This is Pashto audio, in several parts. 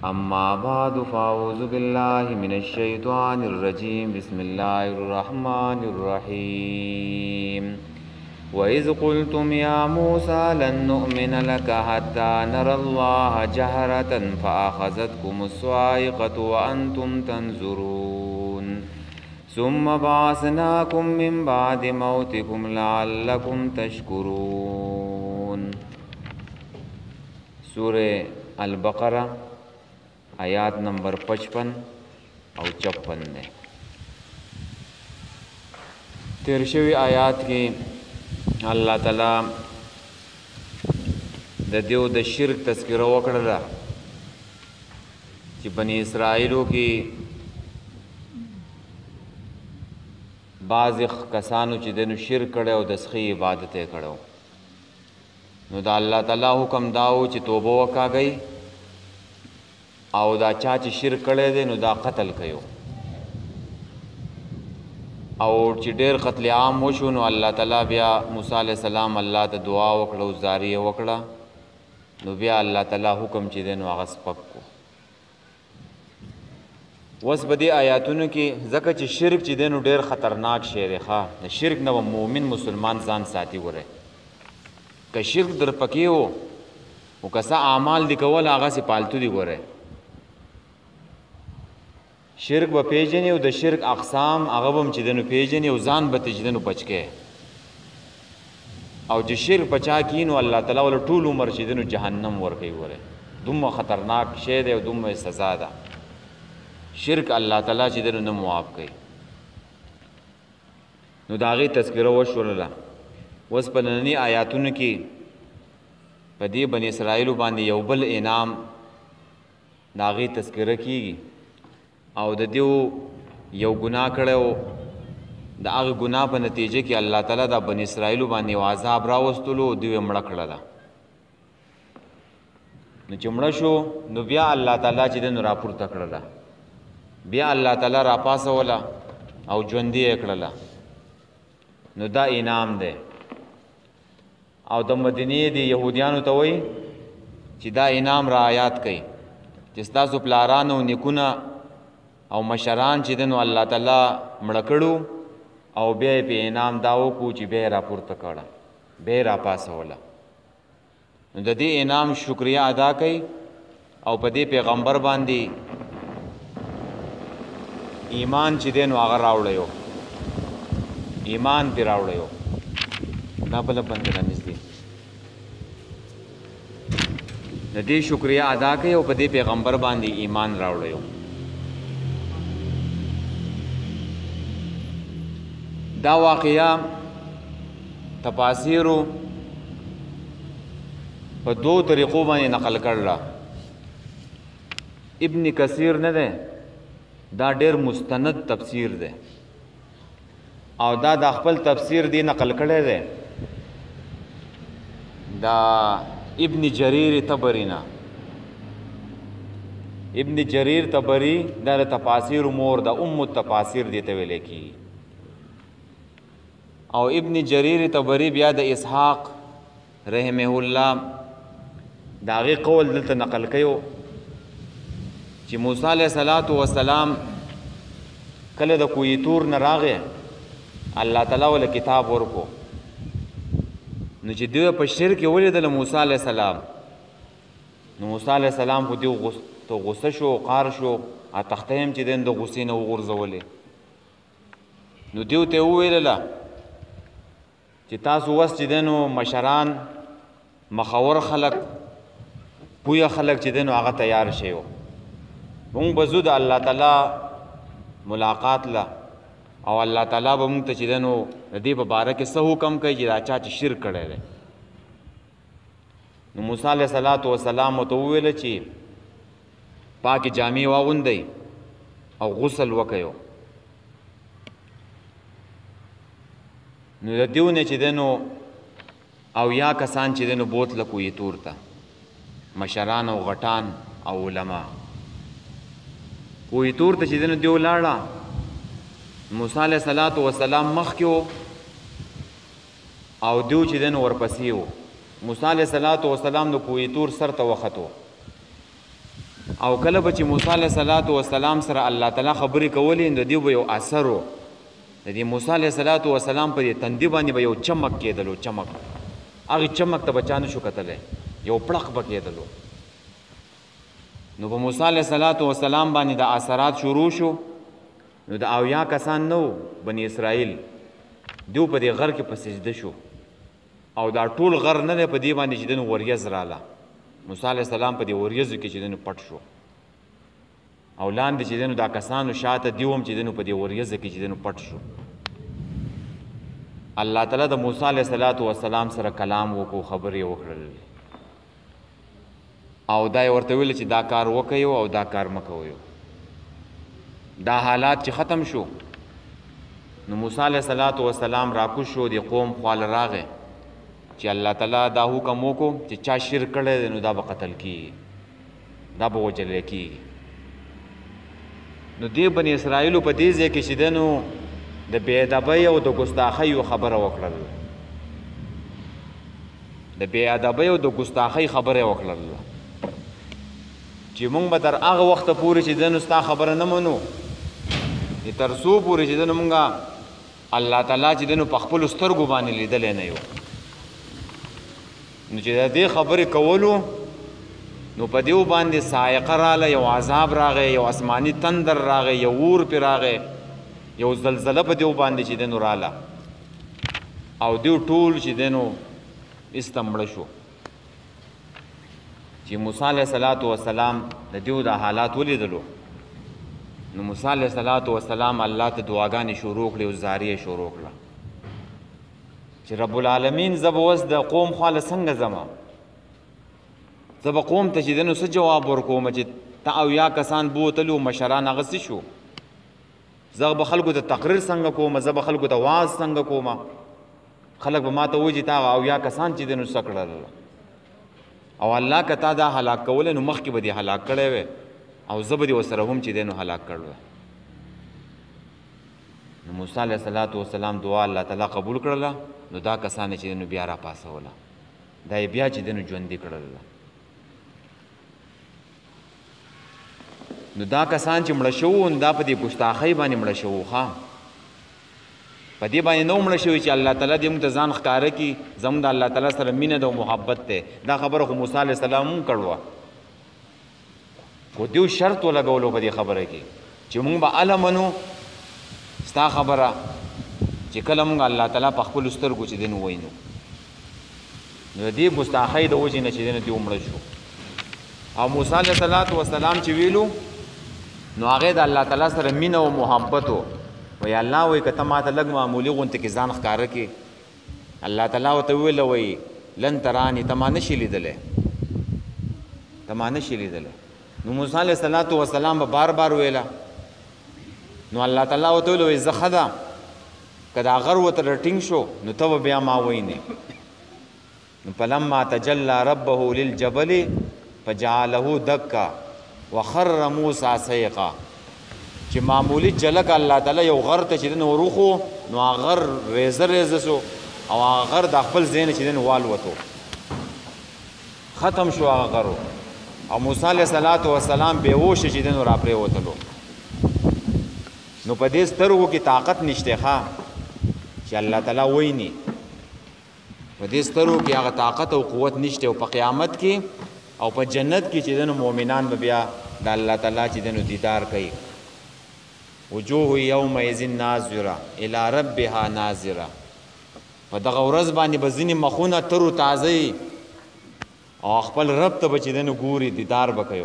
أما بعد فأعوذ بالله من الشيطان الرجيم بسم الله الرحمن الرحيم وإذ قلتم يا موسى لن نؤمن لك حتى نرى الله جهرة فأخذتكم الصاعقة وأنتم تنظرون ثم بعثناكم من بعد موتكم لعلكم تشكرون. سورة البقرة آیات نمبر 55 او 56 ہے. تیر شوی آیات کې الله تعالی د دیو د شرک تذکره وکړه چې بنی اسرائیلو کې بعض کسانو چې دنو شرک کړي او د سخی عبادت یې کړو، نو دا الله تعالی حکم داو چې توبه وکاږي او دا چا چې شرک کړی دی نو دا قتل کيو. او چې ډېر قتل عام وشو نو الله تعالی بیا موسی علیہ السلام الله ته دعا وکړه او زاریه وکړه، نو بیا الله تعالی حکم چې دی نو هغه سپک کو. اوس په دې آیاتونو کې ځکه چې شرک چې دی نو ډېر خطرناک شی دی. ښه د شرک نه مؤمن مسلمان ځان ساتي. وره که شرک در پکې و او که څه اعمال دي کول هغه سې پالتو دي. وره شرک به پیژنې او د شرک اقسام هغه به هم چې دی نو پیژنې او ځان به ته چې دی نو بچ کې. او چې شرک پچا کي نو الله تعالی ول ټول عمر چې دی نو جهنم ورکوي. وره دومره خطرناک شی دی او دومره سزا ده. شرک الله تعالی چې دی نو نه معاف کوي. نو د هغې تذکره وشوله. اوس په ننني آیاتونو کې په دې بني اسرائیلو باندې یو بل انعام د هغې تذکره کیږي او د دیو یو ګناه کړی و، د هغې ګناه په نتیجه کې الله تعالی د بني اسرائیلو باندې یو عذاب راوستلو او دوی یې مړه کړله. نو چې مړه شو نو بیا الله تعالی چې دی نو راپورته کړله، بیا الله تعالی راپاسوله او ژوندي یې کړله. نو دا انعام دی. او د مدینې د یهودیانو ته وایي چې دا انعام رعایت کوي چې ستاسو پلاران او نیکونه او مشران چې دی نو الله تعالی مړه کړو او بیا یې په انعام دا وکړو چې بیا یې راپورته کړه، بیا یې راپاسوله. نو د دې انعام شکریه ادا کوي او په دې پیغمبر باندې ایمان چې دی نو هغه راوړی، ایمان پې راوړی. دا بله بند رانږدې د دې شکریه ادا کوي او په دې پیغمبر باندې ایمان راوړی. دا واقعه تفاسیرو په دو طریقو باندې نقل کړله. ابن کثیر نه ده، دا ډېر مستند تفسیر ده او دا د خپل تفسیر دی نقل کړی دی دا ابن جریر طبری نه. ابن جریر طبری دا د تفاسیر مور د التفاسیر دی ته ویل کی. او ابن جریر طبری بیا د اسحاق رحمه الله دا غي قول دلته نقل کيو چې موسی علیه السلام کله د کوی تور نه راغی الله تعالی ول کتاب ورکو، نو چې دوی په شرک ولیدل موسی علیه السلام، نو موسی علیه السلام خو دیو غصه شو، قار شو، ا تخته هم چې د غصې نه وغورځولې. نو دیو ته وویله چې تاسو وس چې دنو مشران مخور خلق پویا خلق چې دنو هغه تیار شي، مونږ به زو د الله تعالی ملاقات لا او الله تعالی به مونږ ته چې دنو د دې په باره کې څه حکم کوي چې دا چا چې شرک کړی دی. نو موسی علیه السلام ورته وویل چې پاکې جامې واغوندئ او غسل وکئ. نو د دیو نه چې دنو او یا کسان چې دنو بوتله کوی تور ته مشران او غټان او علما کوی تور ته چې دنو دیو لاړه. موسی علیه السلام مخکې و او دیو چې دنو ورپسې و. موسی علیه السلام د کوی تور سر ته وختو، او کله به چې موسی علیه السلام سره الله تعالی خبرې کولې د دې به یو اثر و د دې موسی علیه السلام په دې تندي باندې به یو چمک کېدلو چمک هغې چمک ته به چا نه شو کتلی یو پړق به کېدلو نو په موسی علیه السلام باندې د اثرات شروع شو نو د اویا کسان نه و بني اسرائیل دیو په دې غر کې په سجده شو او دا ټول غر نه دی په دې باندې چې دنو وریځ راله موسی علیه السلام په دې وریځو کې چې دنو پټ شو او لاندې چې دنو دا کسانو شاته دیو هم چې دنو په دې وریځو کې چې دنو پټ شو الله تعالی د موسی علیه السلام سره کلام وکړو خبرې وکړل او دا یې ورته ویل چې دا کار وکړئ او دا کار مه کوئ دا حالات چې ختم شو نو موسی علیه السلام راکوز شو د قوم خواله راغی چې الله تعالی دا حکم وکړو چې چا شرک کړی دی نو دا به قتل کیږي دا به وجلی کیږي نو دې بني اسرائیلو په دې ځای کې چې دی نو د بېادبۍ او د ګستاخیو خبره وکړل د بېادبۍ او د ګستاخۍ خبره وکړل چې مونږ به تر هغه وخته پورې چې دی نو ستا خبره نه منو تر څو پورې چې دی نو مونږ الله تعالی چې دی نو په خپلو سترګو باندې لیدلی نه یو نو چې د دې خبرې کولو نو په دیو باندې صاعقه راله یو عذاب راغی یو آسماني تندر راغی یو اور پې راغی یو زلزله په دیو باندې چې دی نو راله او دیو ټول چې دی نو ایسته مړه شو چې موسی علیه السلام د دیو د حالات ولیدلو نو موسی علیه السلام الله ته دعاګانې شروع کړې او زاریې شروع کړه چې رب العالمین زه به اوس د قوم خواله څنګه ځمه زه به قوم ته چې دی نو څه جواب ورکوم چې ته اویا کسان بوتلو مشران هغه څه شو زه به خلکو ته تقریر څنګه کوم زه به خلکو ته واز څنګه کوم خلک به ما ته وایي چې تا هغه اویا کسان چې دی نو څه کړل او الله که تا دا هلاک کولی نو مخکې به دې هلاک کړی وی او زه به دې ورسره هم چې دی نو هلاک کړی وی نو موسی علیه السلام دعا الله تعالی قبول کړله نو دا کسان چې دی نو بیا راپاسوله دا یې بیا چې دی نو ژوندي کړل نو دا کسان چې مړه شوو نو دا په دې ګستاخۍ باندې مړه شوو ښه په دې باندې نو مړه شوي چې الله تعالی دې موږ ته ځان ښکاره کړي زموږ د الله تعالی سره مینه ده او محبت دی دا خبره خو موسی علیه السلام هم کړوه خو دیو شرط ولګولو په دې خبره کې چې موږ به هله منو ستا خبره چې کله موږ الله تعالی په خپلو سترګو چې دی نو وینو نو د دې ګستاخۍ د وجې نه چې دی نو دوی مړه شو او موسی علیه السلام چې ویلو نو هغې د الله تعالی سره مینه او محبت و وی الله وی که ته ما ته لږ معمولي غوندې کې ځان ښکاره کړې الله تعالی ورته وویله وی لن تراني ته ما نشي لیدلی ته ما نشي لیدلی نو موسی علیه السلام به بار بار ویله نو الله تعالی ورته ویله وی زه ښه ده که دا غر ورته راټینګ شو نو ته به بیا ما وینې نو فلما تجلی ربه للجبل فجعله دکا وخر موسی صیقا چې معمولی جلک الله تعالی یو غر ته چې دی نو وروخو نو هغه غر ریزه ریزه سو او هغه غر د خپل ځای نه چې دی نو والوتو ختم شو هغه غر او موسی علیه السلام بېهوشه چې دی نو راپرېوتلو نو په دې سترګو کې طاقت نشته ښه چې الله تعالی ویني په دې سترګو کې هغه طاقت او قوت نشته او په قیامت کې او په جنت کې چې دی نو مؤمنان به بیا د الله تعالی چې دی نو دیدار کوي وجوه یومئذ ناظره الی ربها ناظره په دغه ورځ باندې به ځینې مخونه تر و تازه او خپل رب ته به چې دی نو ګوري دیدار به کوي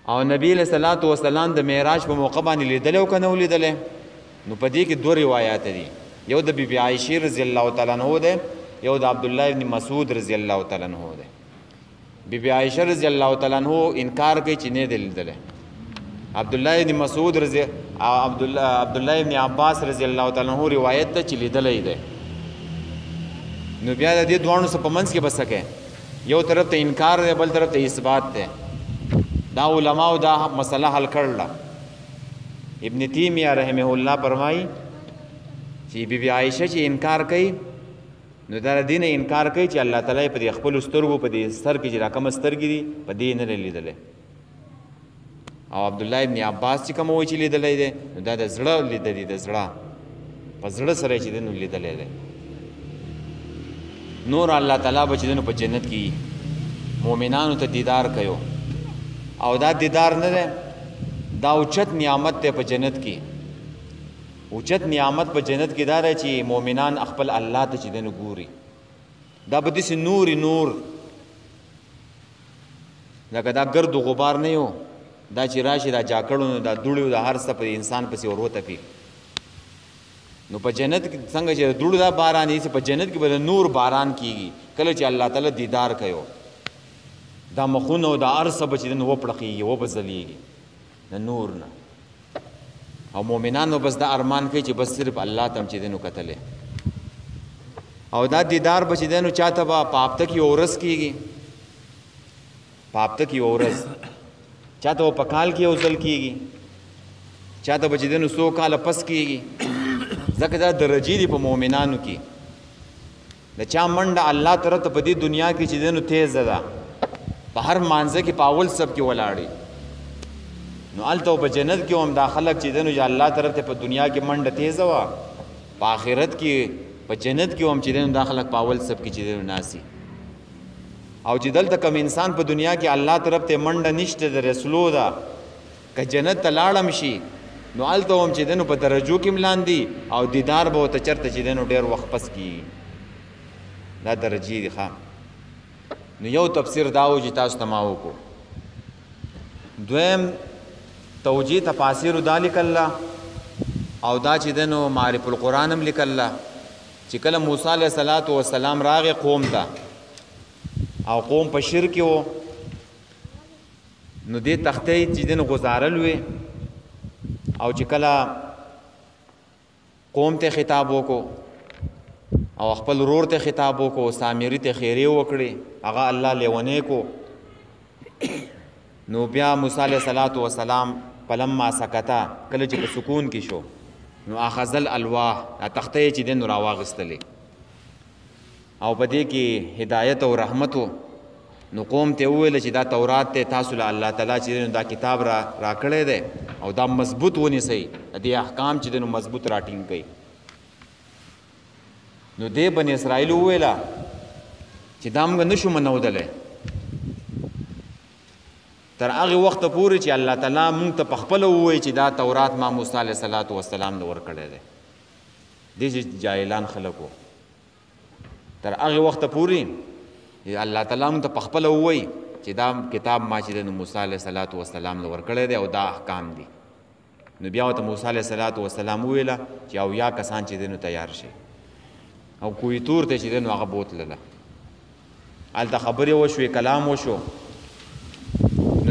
او نبی علیه الصلاة والسلام د معراج په موقع باندې لیدلی او که نه و لیدلی نو په دې کې دوه روایات دي یو د بیبي عایشې رضی الله تعالی عنه دی یو د عبدالله ابن مسعود رضی الله تعالی عنه دی بیبي عایشہ رضی الله تعالی عنه انکار کوي چې نه دی لیدلی عبدالله ابن مسعود عبدالله ابن عباس رضی الله تعالی عنه روایت ته چې لیدلی دی نو بیا د دې دواړو څه په منځ کې به څه کوي یو طرف ته انکار دی بل طرف ته اثبات دی دا علماو دا مسله حل کړله ابن تیمیه رحمه الله فرمایي چې بیبي عایشه چې انکار کوي نو دا دین انکار کوي چې الله تعالی په دې خپل سترګو په دې سر کې چې راکم سترګې دي په دې نه لیدلې او عبد الله ابن عباس چې کوم وایي چې لیدلې ده نو دا د زړه لیدلې ده زړه په زړه سره چې دنو لیدلې ده نور الله تعالی به چې دنو په جنت کې مؤمنانو ته دیدار کوي او دا دیدار نه ده دا اوچت نعمت ده په جنت کې اوچت نعمت په جنت کې دا ده چې مؤمنان خپل الله ته چې دنو ګوري دا به داسې نور لکه دا ګرد و غبار نه یو دا چې راشي دا جاکړو دا دوړو دا هر څه په انسان پسې وروته پی نو په جنت کې څنګه چې دوړو دا باران یې په جنت کې به نور باران کیږي کله چې الله تعالی دیدار کوي دا مخونه او دا ارسه به چې نو وپړقېږي وبځلیږي د نور نه او مؤمنانو بس دا ارمان کوي چې بس صرف الله تم چې دینو کتلې او دا دیدار به چې دینو چاته به په هفته کې اورس کیږي په هفته کې اورس چاته په کال کې اوزل کیږي چاته به چې دینو 100 کال پس کیږي ځکه دا درجې دي په مؤمنانو کې د چا منډه الله طرف ته په دې دنیا کې چې دینو تیز ده په هر مانځه کې په اول سب کې ولاړي نو الته په جنت کې هم دا خلک چې دنو یا الله طرف ته په دنیا کې منډه تیز وا په آخرت کې په جنت کې هم چې دنو دا خلک په اول سب کې چې دنو ناسي او چې دلته کوم انسان په دنیا کې الله طرف ته منډه نشته د رسولو دا که جنت ته لاړم شي نو الته هم چې دنو په درجو کې ملاندي او دیدار به ته چرته چې دنو ډېر وخت پس کی دا درجې دي ښا نو یو تفسیر داو چې تاسو ته ما وکړو دویم توجیه تفاسیر ذالک الله او دا چې دنو معرف القرآن هم لیکله چې کله موسی علیه السلام راغې قوم ته او قوم په شرک وو نو دې تختې چې دنو گزارل وي او چې کله قوم ته خطاب وکړو او خپل رور ته خطاب وکړو سامری ته خیره وکړي هغه الله لیونه کو نو بیا موسی علیه السلام فلما سکتا کله چې په سکون کې شو نو اخذل الواح تختې چې دین راواغستلې او په دې کې هدایت او رحمت نو قوم ته وویل چې دا تورات ته تاسو له الله تعالی چې دا کتاب را کړی دی او دا مضبوط ونیسئ دې احکام چې دین مضبوط راټینګ کړئ نو دې بنی اسرائیل وویله چې دا موږ نشو منودلی تر هغه وخت پورې چې الله تعالی مونږ ته په خپله ووایي چې دا تورات ما موسی علیه السلام ته ورکړی دی دې چې جاهلان خلک وو تر هغه وخت پورې الله تعالی مونږ ته په خپله ووایي چې دا کتاب ما چې دی نو موسی علیه السلام ته ورکړی دی او دا احکام دي نو بیا ورته موسی علیه السلام وویله چې او یا کسان چې دی نو تیار شي او کوی تور ته چې دی نو هغه بوتلله هلته خبرې وشوې کلام وشو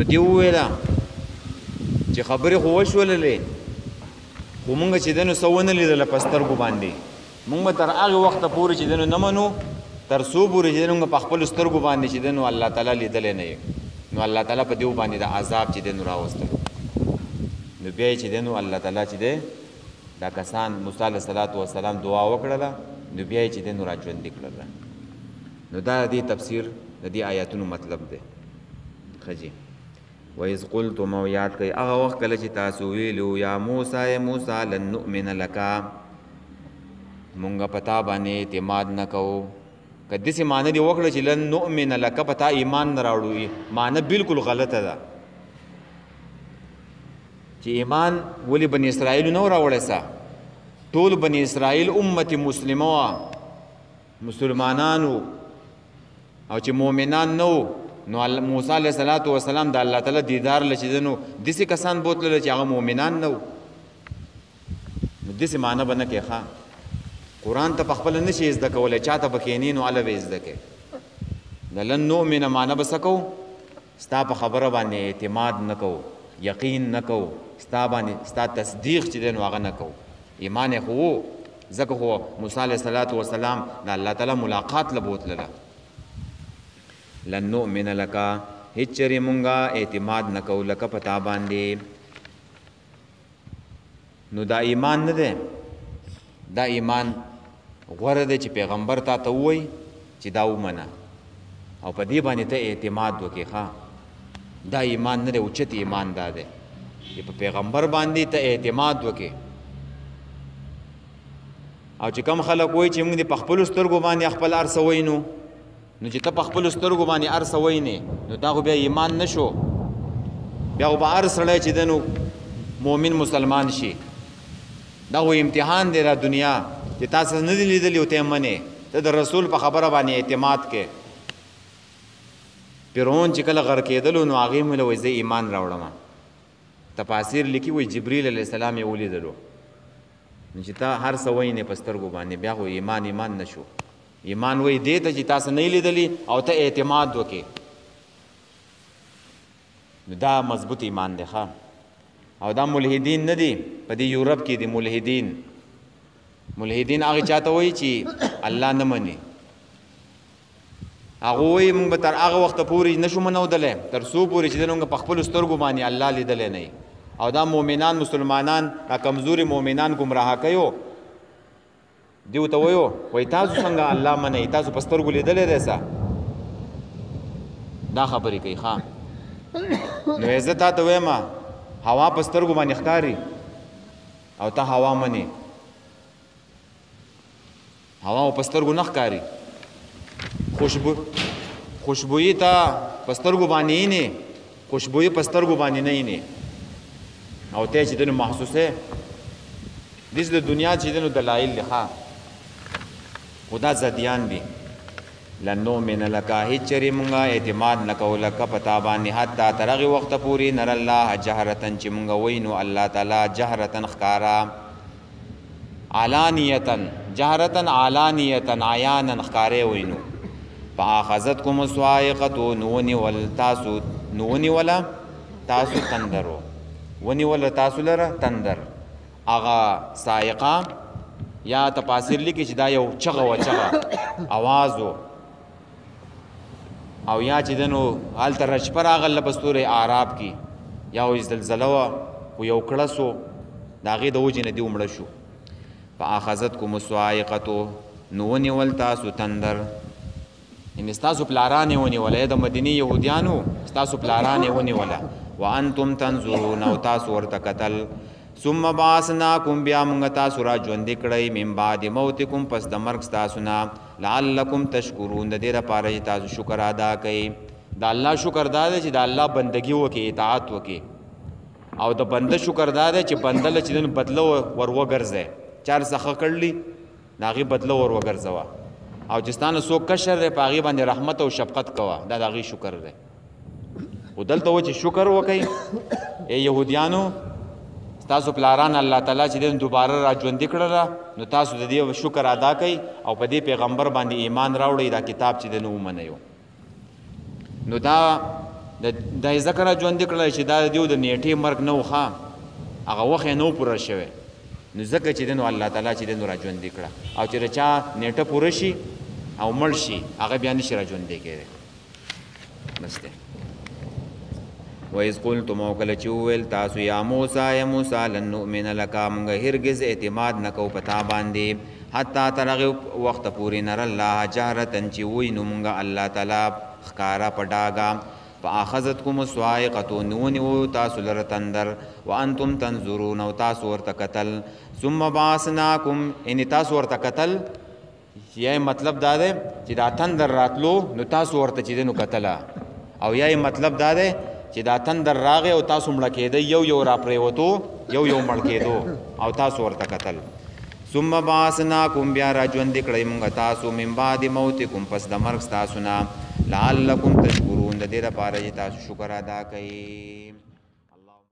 نو دی وویله چې خبرې خو وشوللې خو مونږ چې دی نو څه ونه لیدله په سترګو باندې مونږ به تر هغې وخته پورې چې دی نو نه منو تر څو پورې چې دی نو په خپلو سترګو باندې چې دی نو الله تعالی لیدلی نه نو الله تعالی په دیو باندې د عذاب چې دی نو راوستلو نو بیا یې چې دی نو الله تعالی چې دی دا کسان موسی علیه السلام دعا وکړله نو بیا یې چې دی نو راژوندي کړله نو دا دې تفسیر د دې آیاتونو مطلب دی ښه جي وَإِذْ قُلْتُمْ او یاد کړئ هغه وخت کله چې تاسو ویلو یا موسی لن نؤمن لک مونږ په تا باندې اعتماد نه کوو که داسې معنی دې وکړه چې لن نؤمن لک په تا ایمان نه راوړو معنی بالکل غلطه ده چې ایمان ولې بني اسرائیلو نه راوړی سه ټول بني اسرائیل امت مسلمه وه مسلمانانو او چې مؤمنان نه وو نو موسی علیه السلام د الله تعالی دیدار له چې دی نو داسې کسان بوتلله چې هغه مؤمنان نه وو نو داسې معنی به نه کوې ښه قرآن ته پخپله نشي زده کولی چاته به کښېنې نو هله به یې زده کوې د لن نؤمنه معنی به څه کوو ستا په خبره باندې اعتماد نه کوو یقین نه کوو ستا تصدیق چې دی نو هغه نه کوو ایمان یې خو و ځکه خو موسی علیه السلام د الله تعالی ملاقات له بوتلله لن نؤمن لک هیڅ چرې مونږه اعتماد نه کوو لکه په تا باندې نو دا ایمان نه دی دا ایمان غوره دی چې پیغمبر تا ته ووایي چې دا ومنه او په دې باندې ته اعتماد وکړې. ښه دا ایمان نه دی، اوچت ایمان دا دی چې په پیغمبر باندې ته اعتماد وکړې. او چې کم خلک وایي چې موږ دې په خپلو سترګو باندې خپل هر څه وینو، نو چې ته په خپلو سترګو باندې هر څه وینې نو دا خو بیا ایمان نه شو. بیا خو به هر سړی چې دی نو مؤمن مسلمان شي. دا خو امتحان دی را دنیا چې تاسو نه دي لیدلي او ته یې منې. ته د رسول په خبره باندې اعتماد کې. فرعون چې کله غر کېدلو نو هغې مې وایي زه ایمان راوړم. تفاسیر لیکي وایي جبریل علیه السلام یې ولیدلو. نو چې ته هر څه وینې په سترګو باندې بیا خو ایمان نه شو. ایمان وایي دې ته چې تاسو نه یې لیدلي او ته اعتماد وکړې، نو دا مضبوط ایمان دی. ښه او دا ملحدین نه دي، په دې یورپ کې دي ملحدین. ملحدین هغه چاته وایي چې الله نه مني. هغه وایي موږ به تر هغه وخته پورې نشو منودلی تر څو پورې چې موږ په خپلو سترګو باندې الله لیدلی نه. او دا مؤمنان مسلمانان دا کمزوري مؤمنان ګمراه کوي. دیو ته وایي تاسو څنګه الله منئ، تاسو په سترګو لیدلی دی څه؟ دا خبرې کوي. ښه نو زه تا ته وایم هوا په سترګو باندې ښکاري او ته هوا منې. هوا په سترګو نه ښکاري. خوشبویي ته په سترګو باندې یې خوشبویي په سترګو باندې نه یې او ته چې دنو محسوسه دې د دنیا چې دنو دلایل لخوا خدا زدیان دي. لنو من لکا هیڅ چرې مونږه اعتماد نه کوو لکه په تا باندې حتی تر هغې وخته پورې نر الله جهرتن چې مونږ وینو الله تعالی جهرتن ښکارا علانیتن جهرتن علانیتن عیانن ښکارې وینو. فاخذتکم الصاعقة نونیوله تاسو تندرو ونیوله تاسو لره تندر. هغه صاعقه یا تفاسیر لیکي چې دا یو چغه و چغه اواز و او یا چې دنو هلته رشپه راغله په ستوري اعراب کې یا وایي زلزله وه خو یو کړس و د هغې د وجې نه دې ومړه شو. فاخذتکم الصاعقة نو ونیول تاسو تندر یعنې ستاسو پلاران یې ونیوله د مدینې یهودیانو ستاسو پلاران یې ونیوله. وانتم تنظرون او تاسو ورته کتل. ثم بعثناکم بیا موږ تاسو را ژوندي کړئ من بعد موتکم پس د مرګ ستاسو نه لعلکم تشکرون د دې لپاره چې تاسو شکر ادا کړئ. د الله شکر دا دی چې د الله بندګي وکړي اطاعت وکړي او د بنده شکر دا دی چې بنده له چې بدله ور وګرځئ. چار څخه کړلی د هغې بدله ور وګرځوه او چې ستانه څوک کشر دی په هغې باندې رحمت او شفقت کوه. دا د هغې شکر دی. خو دلته و چې شکر وکئ ای یهودیانو تاسو پلاران الله تعالی چې دین دوباره را ژوندي کړله نو تاسو د دې شکر ادا کړئ او په دې پیغمبر باندې ایمان راوړئ دا کتاب چې دین ومنئ. نو دا د ذکر را ژوندي کړله چې دا د دیو د نیټې مرګ نه و. ښه هغه وخت یې نه و پوره شوی نو ځکه چې دین الله تعالی چې دین را ژوندي کړه او چې چا نیټه پوره شي او مړ شي هغه بیا نشي را ژوندي کېدی. بس دی. وَإِذْ قُلْتُمْ او کله چې وویل تاسو یا موسی لن نؤمن لک موږ هرګز اعتماد نه کوو په تا باندې حتی تر هغې وخته پورې نر الله جهرتن چې ووینو موږ الله تعالی ښکاره په ډاګه. فاخذتکم الصاعقة نونیو تاسو لره تندر وانتم تنظرون او تاسو ورته کتل. ثم بعثناکم یعنې تاسو ورته کتل یا مطلب دا دی چې دا تندر راتلو نو تاسو ورته چې دی نو کتله او یا مطلب دا دی چې دا تندر راغی او تاسو مړه کېدئ یو را پرېوتو یو مړ کېدو او تاسو ورته کتل. ثم بعثناکم بیا را ژوندي کړئ موږ تاسو من بعد موتکم پس د مرګ ستاسو نه لعلکم تشکرون د دې لپاره چې تاسو شکر ادا کړئ.